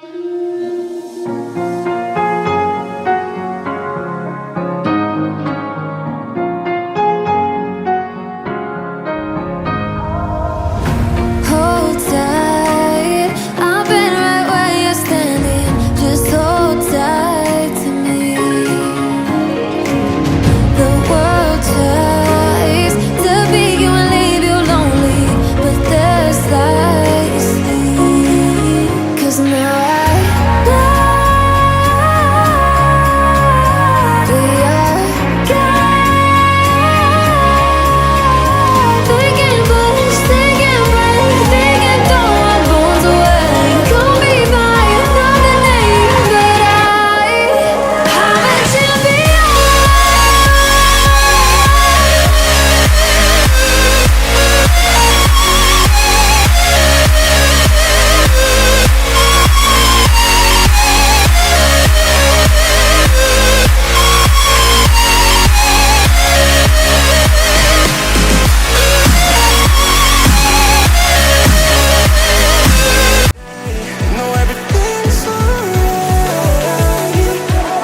Hold tight, I've been right where you're standing. Just hold tight to me. The world tries to beat you and leave you lonely, but there's light you see. 'Cause now I know we are God. They can push, they can break, they can throw our bones away. Call me by another name, but I'm a champion. Know everything's alright.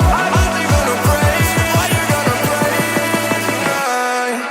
I'm only gonna pray. Why you gonna pray tonight?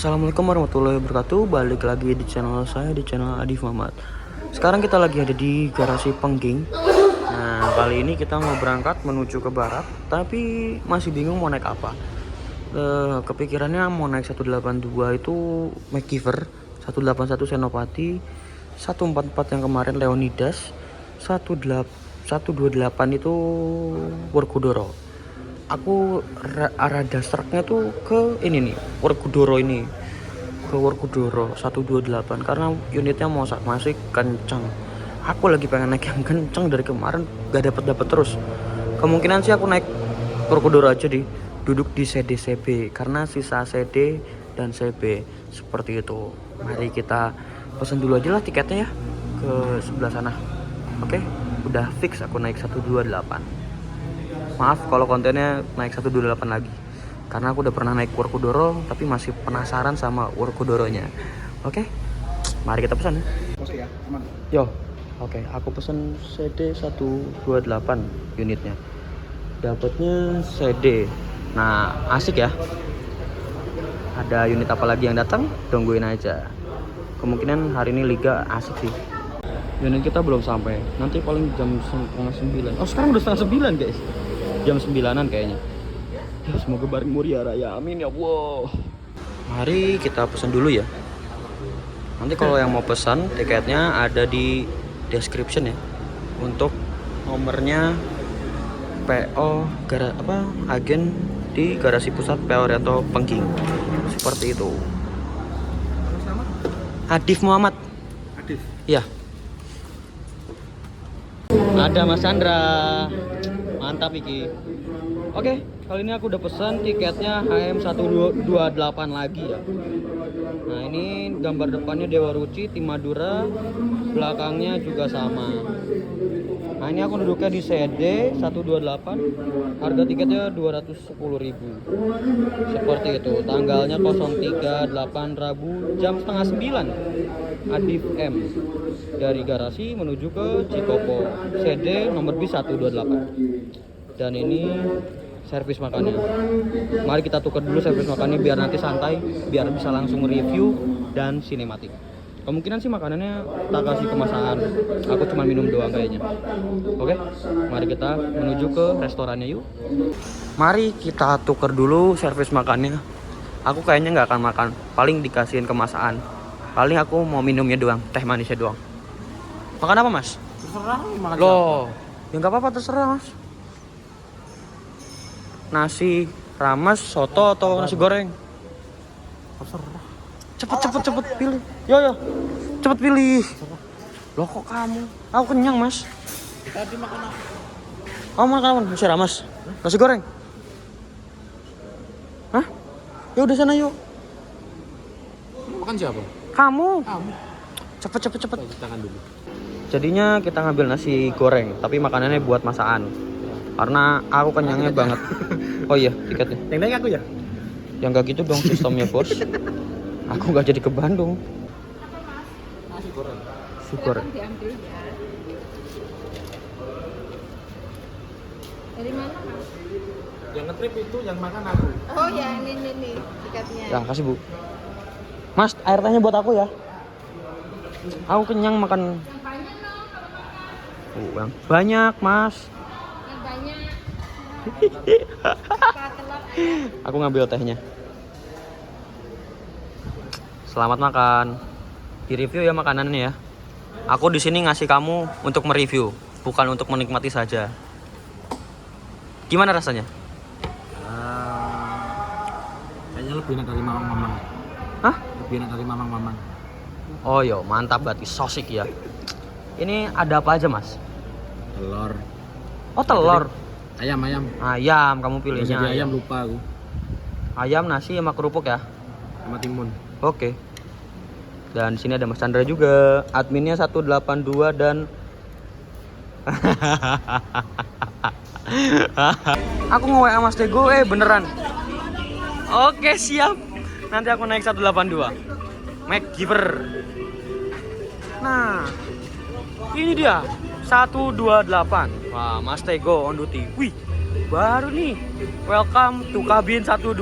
Assalamualaikum warahmatullahi wabarakatuh. Balik lagi di channel saya, di channel Adif Muhammad. Sekarang kita lagi ada di garasi Pengging. Nah, kali ini kita mau berangkat menuju ke barat, tapi masih bingung mau naik apa. Kepikirannya mau naik 182 itu McKeever, 181 Senopati, 144 yang kemarin Leonidas, 128 itu Workudoro. Aku arah dasarnya tuh ke ini nih, Workudoro ini, ke Workudoro 128 karena unitnya masih kencang. Aku lagi pengen naik yang kencang dari kemarin, gak dapat terus. Kemungkinan sih aku naik Workudoro aja duduk di CD CB karena sisa CD dan CB seperti itu. Mari kita pesan dulu aja lah tiketnya ya ke sebelah sana. Oke, udah fix aku naik 128. Maaf kalau kontennya naik 128 lagi, karena aku udah pernah naik Workudoro tapi masih penasaran sama Workudoronya. Oke, mari kita pesan ya. Yo, oke, aku pesan CD 128 unitnya. Dapatnya CD. Nah, asik ya. Ada unit apa lagi yang datang? Tungguin aja. Kemungkinan hari ini liga asik sih. Unit kita belum sampai. Nanti paling jam 8:30. Oh, sekarang udah 8:30, guys. Jam 9-an kayaknya. Ya, semoga bareng Muria Raya, amin ya Allah. Mari kita pesan dulu ya. Nanti kalau yang mau pesan tiketnya ada di description ya, untuk nomornya PO agen di garasi pusat PO Oriento Pengging, seperti itu. Adif Muhammad. Adif. Iya. Ada Mas Chandra. Mantap iki. Oke, kali ini aku udah pesan tiketnya HM128 lagi ya. Nah, ini gambar depannya Dewa Ruci, tim Madura, belakangnya juga sama. Nah, ini aku duduknya di CD 128, harga tiketnya 210.000. Seperti itu, tanggalnya 03/8 Rabu jam 8:30. Adif M dari garasi menuju ke Cikopo, CD nomor bis 128. Dan ini servis makannya. Mari kita tukar dulu servis makannya biar nanti santai, biar bisa langsung review dan sinematik. Kemungkinan sih makanannya tak kasih kemasan, aku cuma minum doang kayaknya. Oke, mari kita menuju ke restorannya yuk. Mari kita tukar dulu servis makannya. Aku kayaknya nggak akan makan, paling dikasihin kemasan. Paling aku mau minumnya doang, teh manisnya doang. Makan apa mas? Terserah makan. Loh, ya nggak apa-apa, terserah mas. Nasi rames, soto atau nasi goreng? Terserah. Cepet pilih. Yo, cepet pilih. Loh kok kamu? Aku kenyang mas. Tadi makan apa? Kamu makan apa? Nasi rames, nasi goreng. Hah? Ya udah sana yuk. Makan siapa? Kamu. Kamu. Cepet. Cuci tangan dulu. Jadinya kita ngambil nasi goreng, tapi makanannya buat masakan. Karena aku kenyangnya banget. Oh iya, tiketnya. Yang naik aku ya? Ya nggak gitu dong sistemnya bos. Aku nggak jadi ke Bandung. Nasi goreng. Syukur. Diambil ya. Dari mana mas? Yang ngetrip itu yang makan aku. Oh ya ini tiketnya. Ya kasih bu. Mas, air tehnya buat aku ya. Aku kenyang makan. Yang banyak mas. Yang banyak. Apa telur? Aku ngambil tehnya. Selamat makan. Di review ya makanannya ya. Aku di sini ngasih kamu untuk mereview, bukan untuk menikmati saja. Gimana rasanya? Kayaknya lebih enak dari mamang-mamang. Hah? Lebih enak dari mamang-mamang. Oh yo, mantap berarti sosik ya. Ini ada apa aja mas? Telur. Oh telur. Ayam. Ayam, kamu Nggak pilihnya jadi ayam lupa aku. Ayam, nasi sama kerupuk ya. Sama timun. Oke. Dan sini ada Mas Chandra juga. Adminnya 182 dan aku nge-WA Mas Tego beneran. Oke, siap. Nanti aku naik 182. MacGyver. Nah, ini dia 128. Wah, Mas Tego on duty. Wih, baru nih. Welcome to kabin 128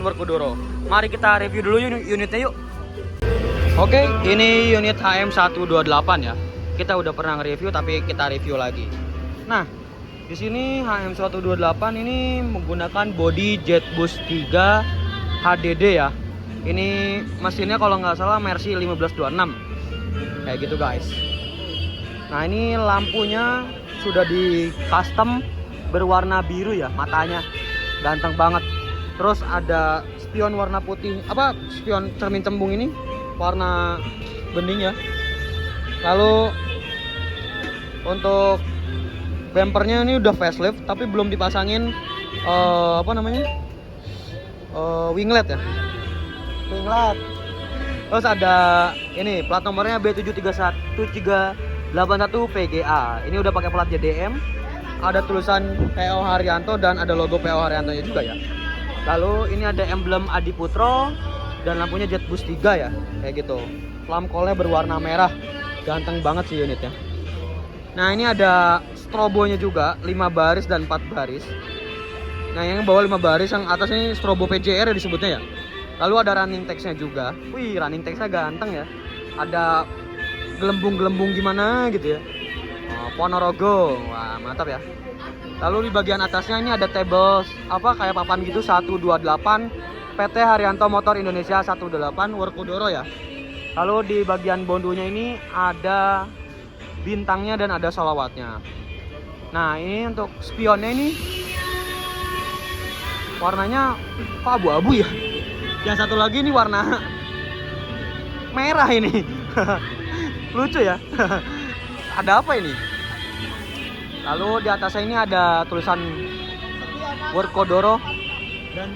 Werkudara. Mari kita review dulu unitnya yuk. Oke, ini unit HM128 ya. Kita udah pernah nge-review tapi kita review lagi. Nah, di sini HM128 ini menggunakan bodi JetBoost 3 HDD ya. Ini mesinnya kalau nggak salah Mercy 1526. Kayak gitu guys. Nah, ini lampunya sudah di custom berwarna biru ya, matanya ganteng banget. Terus ada spion warna putih, spion cermin cembung ini warna bening ya. Lalu untuk bumpernya ini udah facelift tapi belum dipasangin winglet ya. Winglet. Terus ada ini plat nomornya B73181 PGA. Ini udah pakai plat JDM. Ada tulisan PO Haryanto dan ada logo PO Haryantonya juga ya. Lalu ini ada emblem Adiputro dan lampunya JetBoost 3 ya, kayak gitu. Lampu-nya berwarna merah, ganteng banget sih unitnya. Nah, ini ada strobonya juga, 5 baris dan 4 baris. Nah, yang bawah 5 baris, yang atas ini strobo PJR ya disebutnya ya. Lalu ada running text-nya juga. Wih, running text-nya ganteng ya. Ada gelembung-gelembung gimana gitu ya. Ponorogo, wah mantap ya. Lalu di bagian atasnya ini ada table kayak papan gitu 128 PT Haryanto Motor Indonesia 18 Werkudara ya. Lalu di bagian bondonya ini ada bintangnya dan ada sholawatnya. Nah, ini untuk spionnya ini warnanya kok abu-abu ya. Yang satu lagi ini warna merah ini. Lucu ya. Ada apa ini? Lalu di atasnya ini ada tulisan Werkudara dan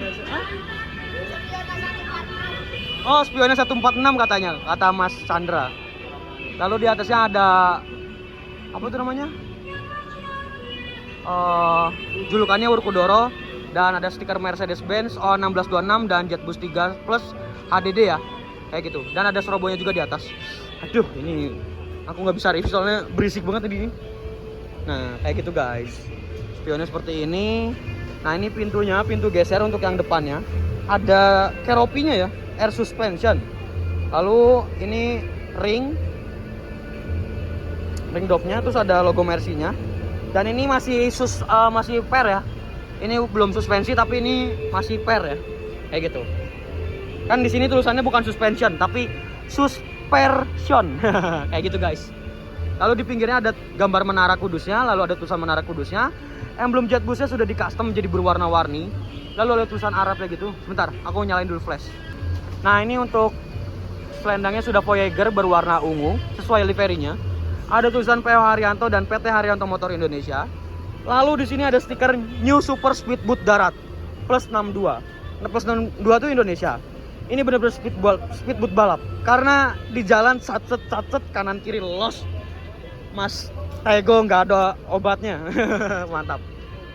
oh, spionnya 146 katanya, kata Mas Chandra. Lalu di atasnya ada apa itu namanya? Julukannya Werkudara dan ada stiker Mercedes-Benz O1626 dan JetBoost 3 Plus HDD ya. Kayak gitu. Dan ada strobonya juga di atas. Aduh, ini aku nggak bisa review soalnya berisik banget tadi. Nah, kayak gitu guys. Spionnya seperti ini. Nah, ini pintunya, pintu geser untuk yang depannya. Ada keropinya ya, air suspension. Lalu ini ring dopnya, terus ada logo Mercy-nya. Dan ini masih pair ya. Ini belum suspensi tapi ini masih pair ya. Kayak gitu. Kan di sini tulisannya bukan suspension tapi suspension. Kayak gitu guys. Lalu di pinggirnya ada gambar Menara Kudusnya, lalu ada tulisan Menara Kudusnya. Emblem JetBoost-nya sudah di custom jadi berwarna-warni. Lalu ada tulisan Arabnya gitu. Sebentar, aku nyalain dulu flash. Nah, ini untuk selendangnya sudah Voyager berwarna ungu sesuai liverinya. Ada tulisan PO Haryanto dan PT Haryanto Motor Indonesia. Lalu di sini ada stiker New Super Speedboat Darat plus 62. plus 62 tuh Indonesia. Ini bener-bener speedboat balap. Karena di jalan sacet kanan kiri los. Mas Tego nggak ada obatnya. Mantap.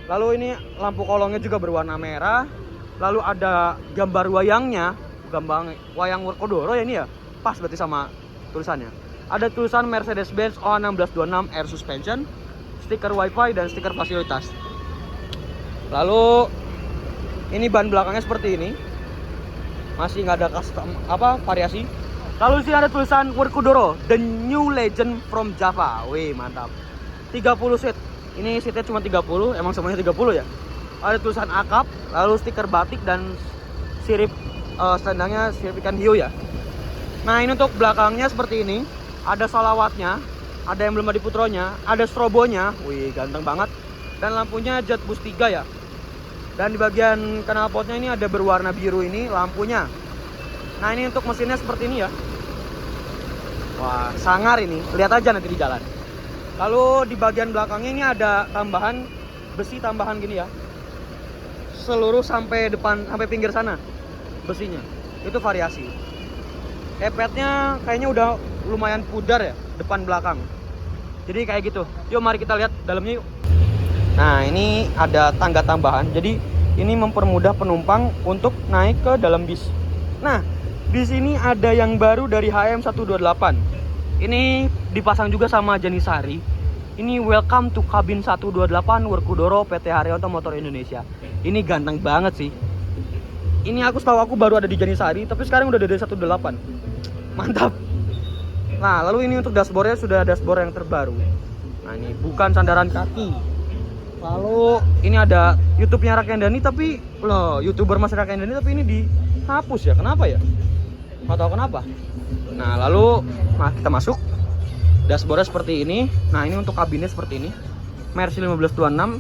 Lalu ini lampu kolongnya juga berwarna merah. Lalu ada gambar wayangnya, gambar wayang Werkodoro ya ini ya. Pas berarti sama tulisannya. Ada tulisan Mercedes-Benz O1626 Air Suspension, stiker WiFi dan stiker fasilitas. Lalu ini ban belakangnya seperti ini. Masih nggak ada custom variasi. Lalu di sini ada tulisan Werkodoro, the new legend from Java. Wih, mantap. 30 seat. Ini seatnya cuma 30, emang semuanya 30 ya. Ada tulisan akap, lalu stiker batik dan sirip standangnya sirip ikan hiu ya. Nah, ini untuk belakangnya seperti ini. Ada salawatnya, ada emblem Adi Putronya, ada strobonya. Wih, ganteng banget. Dan lampunya jet boost 3 ya. Dan di bagian knalpotnya ini ada berwarna biru ini lampunya. Nah, ini untuk mesinnya seperti ini ya. Wah, sangar ini. Lihat aja nanti di jalan. Lalu di bagian belakangnya ini ada tambahan besi tambahan gini ya. Seluruh sampai depan, sampai pinggir sana besinya. Itu variasi. Epetnya kayaknya udah lumayan pudar ya, depan belakang. Jadi kayak gitu. Yuk mari kita lihat dalamnya yuk. Nah, ini ada tangga tambahan. Jadi ini mempermudah penumpang untuk naik ke dalam bis. Nah, di sini ada yang baru dari HM128. Ini dipasang juga sama Janisari. Ini welcome to cabin 128 Werkodoro PT Haryanto Motor Indonesia. Ini ganteng banget sih. Ini aku setahu aku baru ada di Janisari, tapi sekarang udah ada di 128. Mantap. Nah, lalu ini untuk dashboardnya sudah dashboard yang terbaru. Nah, ini bukan sandaran kaki. Lalu ini ada YouTube-nya Rakyandani, tapi loh, YouTuber Mas Rakyandani tapi ini dihapus ya. Kenapa ya? Nggak tahu kenapa. Nah, lalu kita masuk. Dashboardnya seperti ini. Nah, ini untuk kabinnya seperti ini. Mercy 1526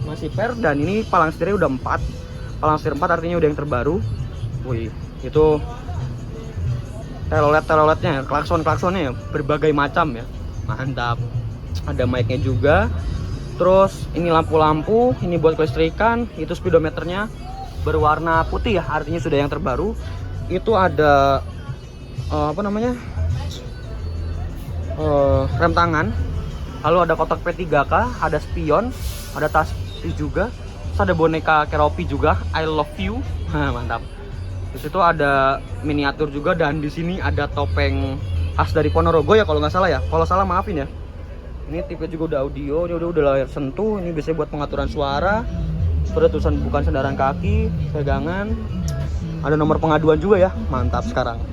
masih per, dan ini palang setirnya udah 4. Palang setir 4 artinya udah yang terbaru. Wih, itu telolet-teloletnya, klakson-klaksonnya ya, berbagai macam ya. Mantap. Ada mic-nya juga. Terus ini lampu-lampu, ini buat kelistrikan, itu speedometernya berwarna putih ya, artinya sudah yang terbaru. Itu ada rem tangan. Lalu ada kotak P3K, ada spion, ada tas juga. Terus ada boneka Keropi juga, I love you. Mantap. Terus itu ada miniatur juga, dan di sini ada topeng khas dari Ponorogo ya kalau nggak salah ya. Kalau salah maafin ya. Ini tipe juga udah audio, ini udah layar sentuh, ini biasanya buat pengaturan suara. Sudah tulisan bukan sandaran kaki, pegangan. Ada nomor pengaduan juga ya, mantap sekarang.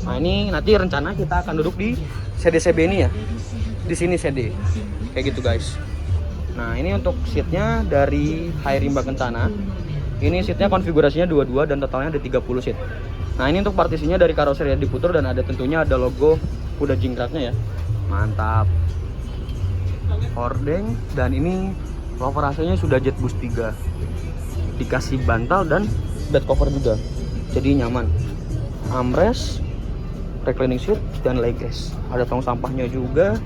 Nah, ini nanti rencana kita akan duduk di CB ini ya. Di sini CD. Kayak gitu guys. Nah, ini untuk seatnya dari Rimba Kencana. Ini seatnya konfigurasinya 22 dan totalnya ada 30 seat. Nah, ini untuk partisinya dari karoseri Adi Putro, dan ada tentunya ada logo kuda jingkraknya ya. Mantap. Hordeng, dan ini cover AC-nya sudah jet boost 3. Dikasih bantal dan bed cover juga. Jadi nyaman. Armrest, reclining seat, dan leg rest. Ada tong sampahnya juga.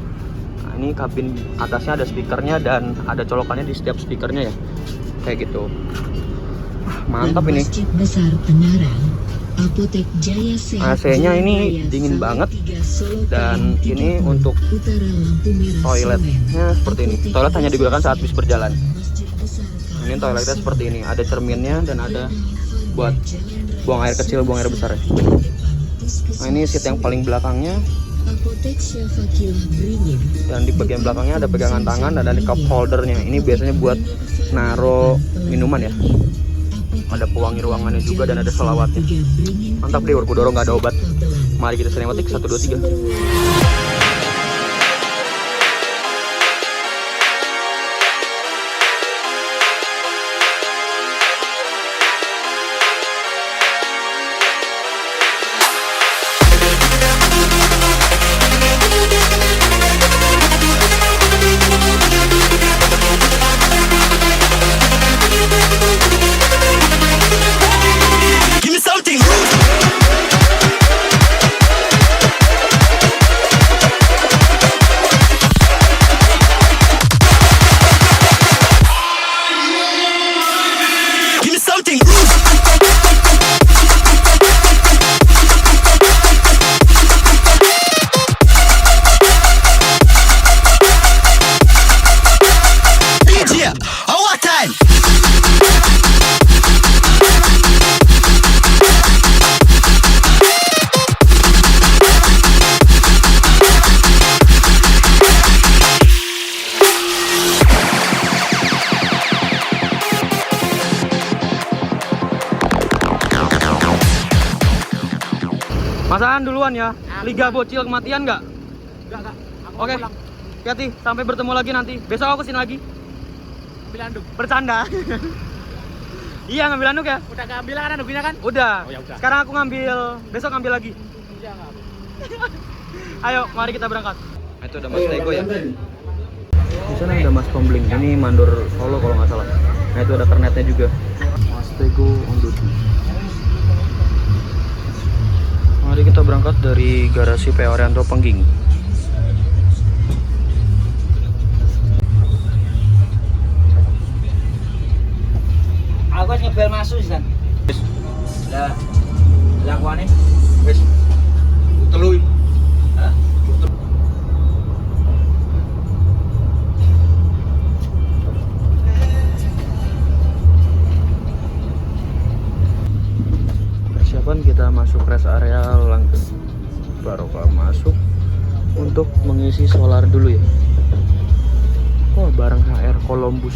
Nah, ini kabin atasnya ada speakernya dan ada colokannya di setiap speakernya ya. Kayak gitu. Mantap ini. Masjid Besar Penarang, Apotek Jaya Sehat AC-nya ini Jaya dingin Sawah banget. 3 Solo Dan Payung ini 30, untuk Utara Lampu Merah toiletnya Semen. seperti ini. Apotek Toilet hanya digunakan saat bis berjalan. Masjid Besar Ini toiletnya seperti ini. Ada cerminnya dan ada buat buang air kecil, buang air besar. Nah, ini seat yang paling belakangnya. Apotek Syafakilah Beringin. Dan di bagian belakangnya ada pegangan tangan dan ada cup holdernya. Ini biasanya buat naro minuman ya. Ada pewangi ruangannya juga dan ada selawatnya. Mantap deh, Werkodoro nggak ada obat. Mari kita sinematik 1, 2, 3. Give me something. Masaan duluan ya. Liga bocil kematian nggak? Enggak. Aku Oke. pulang. Hati, sampai bertemu lagi nanti. Besok aku kesini lagi. Ambil anduk. Bercanda. Iya, ngambil anduk ya? Udah ngambil kan anduknya kan? Udah. Oh, ya udah. Sekarang aku ngambil, besok ngambil lagi. Iya enggak. Ayo, mari kita berangkat. Nah, itu udah Mas Tego ya. Di sana ada Mas Pembling. Ini mandor Solo kalau nggak salah. Nah, itu ada kernetnya juga. Mas Tego on duty. Mari kita berangkat dari garasi PO Arianto Pengging. Aku wis ngebel masuk San. Lah lakuane Wes. Telu. hah? Persiapan kita masuk rest area langsung baru masuk untuk mengisi solar dulu ya. Oh, barang HR Columbus.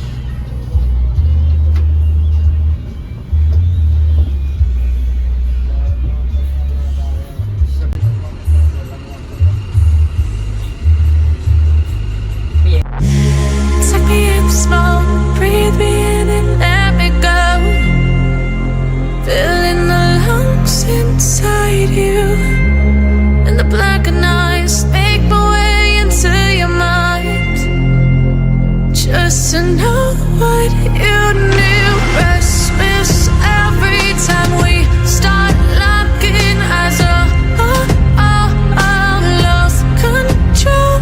Take me in slow, breathe me in and let me go. Filling the lungs inside you, and the blackened eyes make my way into your mind. Just to know what you knew. Restless every time we start locking eyes. Lost control.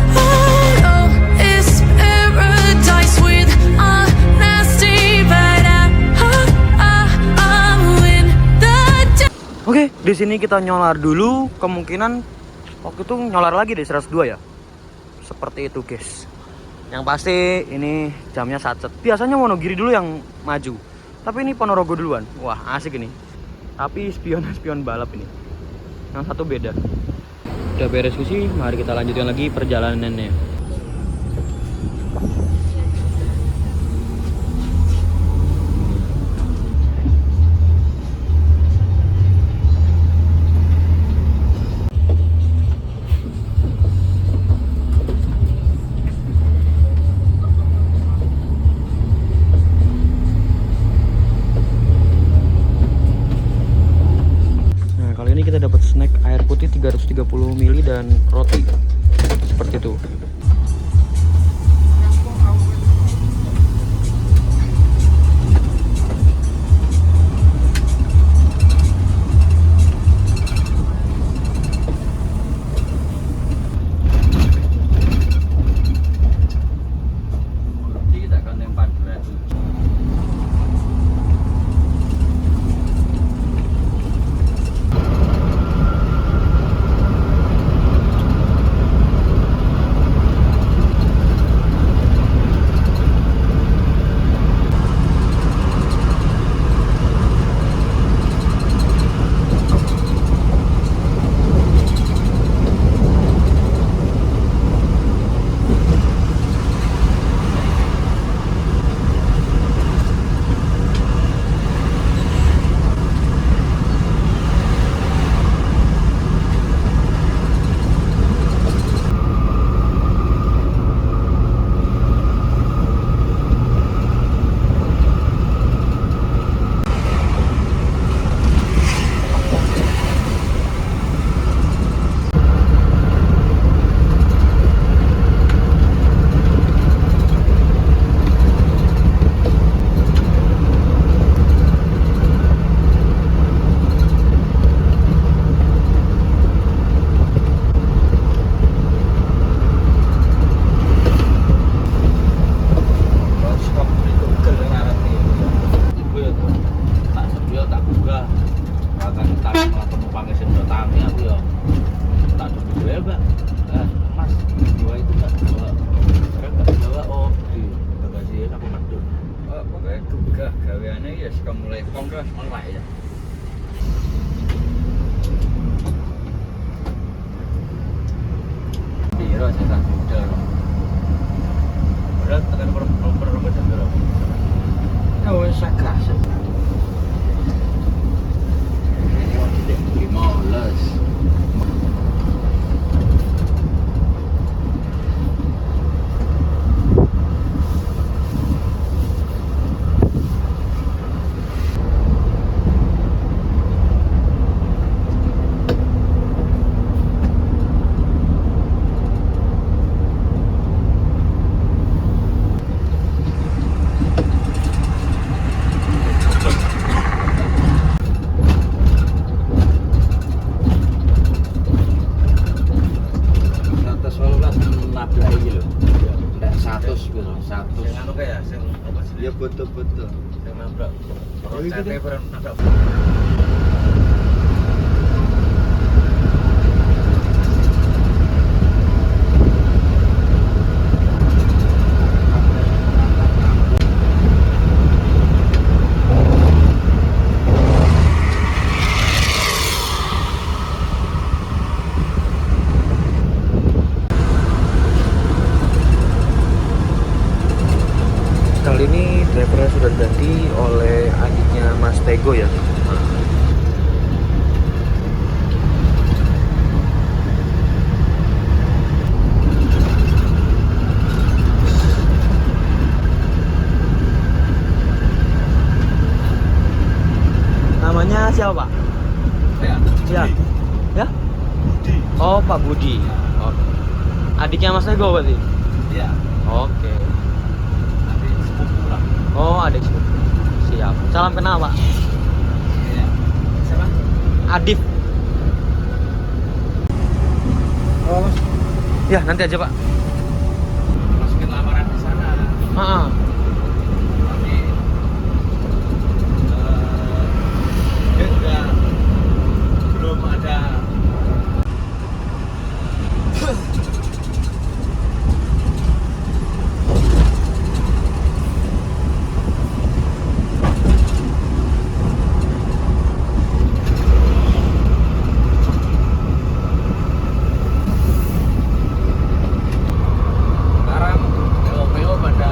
Oh, it's paradise with honesty, but I'm in the dark. Oke, di sini kita nyolar dulu. Kemungkinan waktu itu nyolar lagi deh 102 ya. Seperti itu, guys. Yang pasti ini jamnya sacet. Biasanya Wonogiri dulu yang maju. Tapi ini Ponorogo duluan. Wah, asik ini. Tapi spion balap ini. Yang satu beda. Udah beres sih, mari kita lanjutkan lagi perjalanannya. Nah, kali ini kita dapat snack air putih 330 ml dan roti. Seperti itu. Kita kan yang 400. Sagrasa. betul. Yang nabrak. Kalau itu cewek deh. bareng nabrak. Kali ini drivernya sudah diganti oleh adiknya Mas Tego ya. Namanya siapa, Pak? Ya. Ya. Ya? Oh, Pak Budi. Oke. Adiknya Mas Tego berarti? Iya. Oke. Adik sepupu lah. Oh, adik sepupu. Siap. Salam kenal, Pak. Iya. Siapa? Adif. Oh, Mas. Ya, nanti aja, Pak. Masukin lamaran di sana. Heeh. Tapi dia juga belum ada. Sekarang PO pada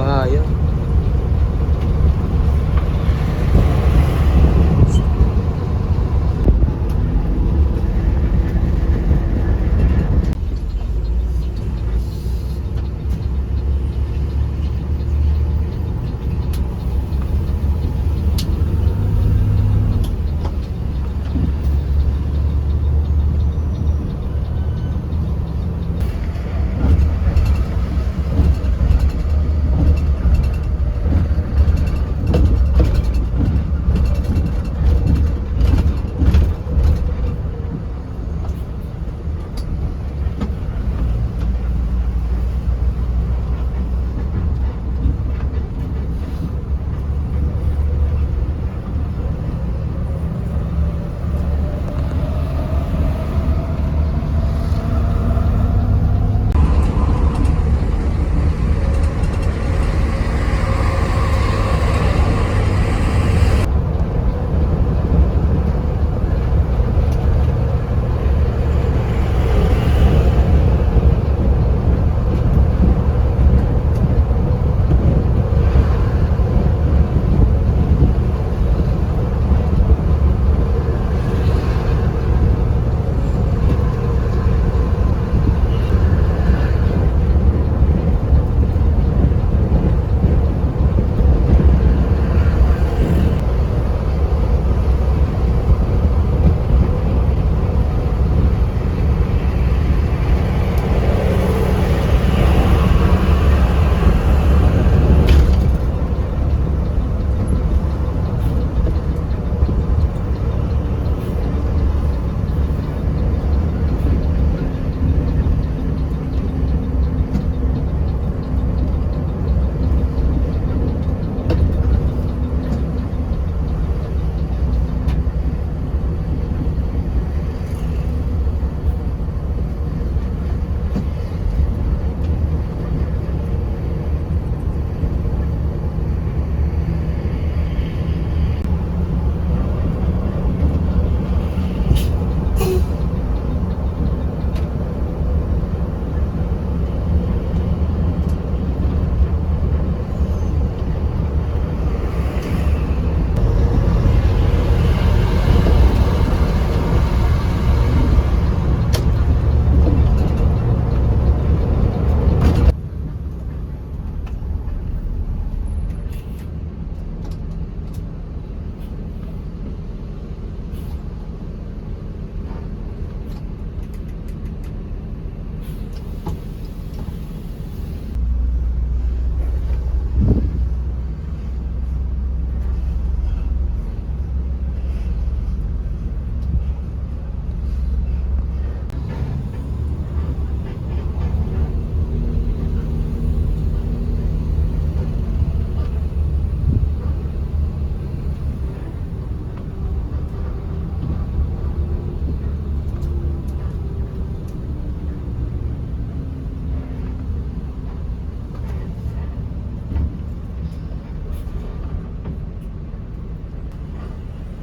bahaya.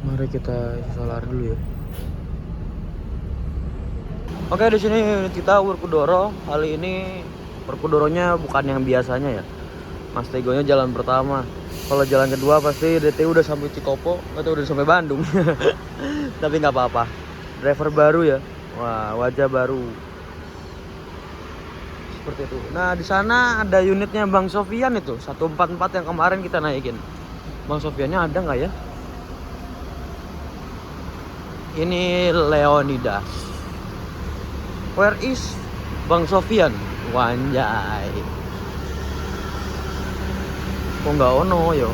Mari kita solar dulu ya. Oke, di sini unit kita Werkudara. Kali ini Werkudara-nya bukan yang biasanya ya. Mas Tegonya jalan pertama. Kalau jalan kedua pasti DT udah sampai Cikopo atau udah sampai Bandung. Tapi nggak apa-apa. Driver baru ya. Wah, wajah baru. Seperti itu. Nah, di sana ada unitnya Bang Sofian itu, 144 yang kemarin kita naikin. Bang Sofiannya ada nggak ya? Ini Leonidas. Where is Bang Sofian? Wanjay. Kok nggak ono yo?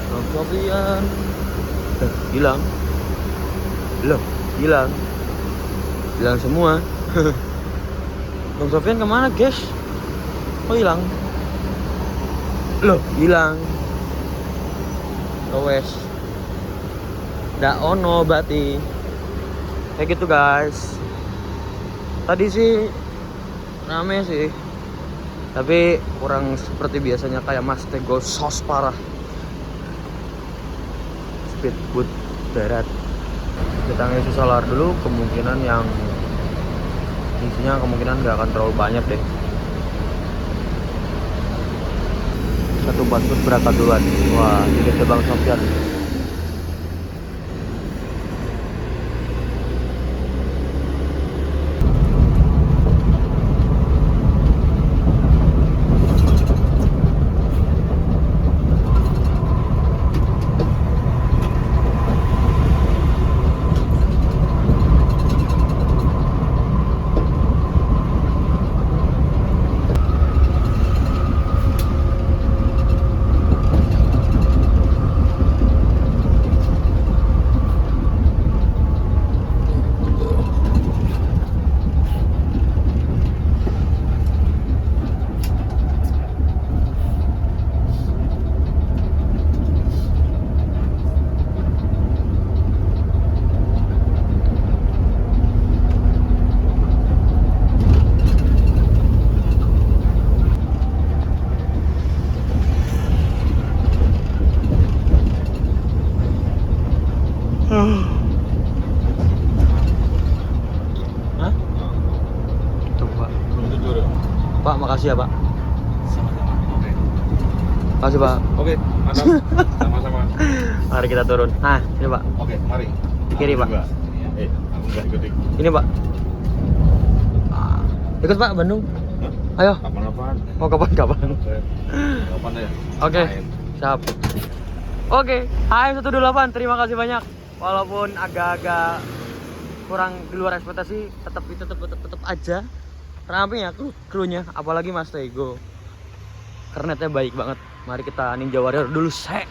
Bang Sofian. Hilang. Loh, hilang. Hilang semua. Bang Sofian kemana guys? Oh hilang. Loh, hilang. Wes. Nggak ono berarti. Kayak gitu guys. Tadi sih rame sih, tapi kurang seperti biasanya kayak Mas Tego sos parah. Speedboat darat. Kita ngisi solar dulu, kemungkinan yang isinya kemungkinan nggak akan terlalu banyak deh. satu bus berangkat duluan. Wah, ini ke Bang Sofyan. Hah? Tuh Pak. Belum tidur ya? Pak, makasih ya Pak. Sama-sama. Oke. Makasih Pak. Oke, mantap. Sama-sama. Mari kita turun. Nah, ini Pak. Oke, mari. Di kiri, Pak. Juga. Aku nggak ikut. Ini Pak. Ikut Pak Bandung. Ayo. Kapan-kapan. Mau kapan-kapan. Kapan ya? Oke. Main. Siap. Oke. HM128, terima kasih banyak. Walaupun agak-agak kurang di luar ekspektasi, tetap aja ramping ya krunya, apalagi Mas Tego. Kernetnya baik banget. Mari kita Ninja Warrior dulu, sek.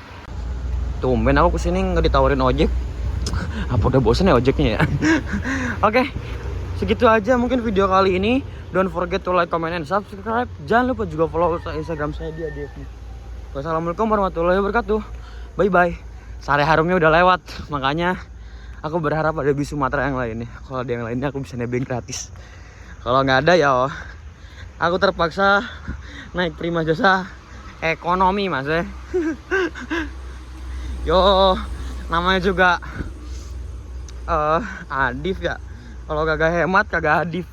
Tumben aku kesini nggak ditawarin ojek. Apa udah bosen ya ojeknya ya? Oke, segitu aja mungkin video kali ini. Don't forget to like, comment, and subscribe. Jangan lupa juga follow Instagram saya di ADFB. Wassalamualaikum warahmatullahi wabarakatuh. Bye bye. Sare harumnya udah lewat, makanya aku berharap ada bis Sumatera yang lainnya. Kalau ada yang lainnya aku bisa nebeng gratis. Kalau nggak ada ya, aku terpaksa naik prima jasa ekonomi mas ya. Yo, namanya juga Adif ya. Kalau kagak hemat kagak Adif.